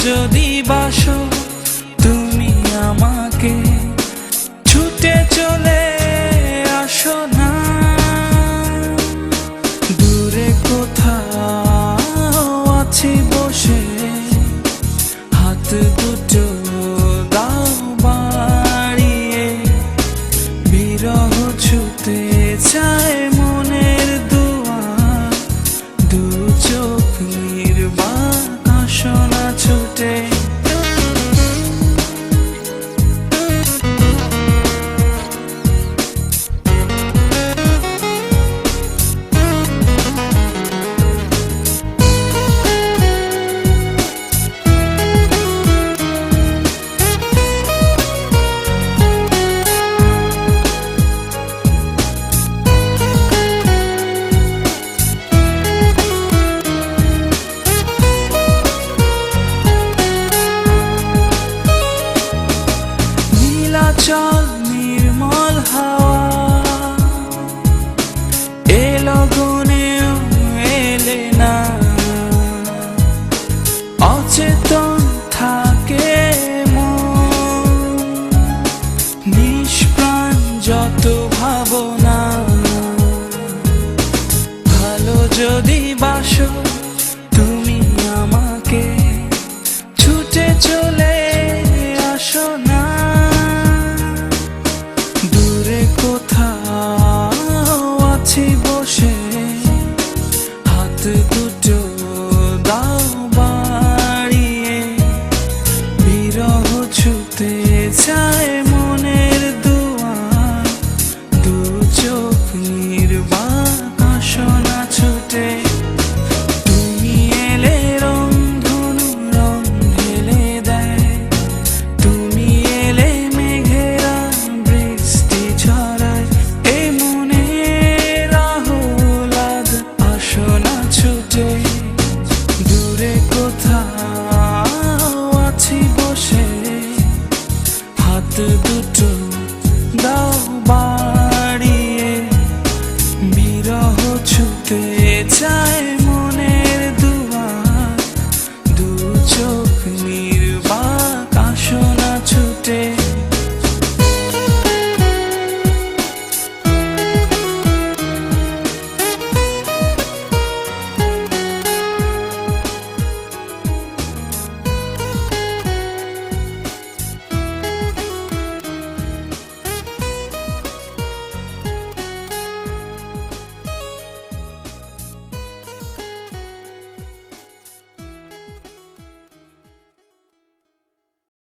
যদি বাসো তুমি আমাকে, ছুটে চলে আসো না। দূরে কোথাও আছি বসে, হাত দুটো দাও বাড়িয়ে। বিরহ ছুতে চায় মনের দুয়ার, দু চোখ নির্বাক আসো না ছুটে। চল নির্মল হাওয়া এলো গুনেও এলে না, অচেতন থাকে মন, নিষ্প্রাণ যত ভাবনা। ভালো যদি বাসো তুমি আমাকে, ছুটে চলে আসো না। কোথাও আছি বসে, হাত দুটো দাও বাড়িয়ে। বিরহ ছুতে চায় মনের দুয়ার, দু চোখ নির্বাক আসো না ছুটে। তুমি এলে রংধনু রং ঢেলে দেয়, তুমি এলে মেঘেরা বৃষ্টি ঝরায়। এই মনের আহ্লাদ আসো না ছুটে, দূরে কোথাও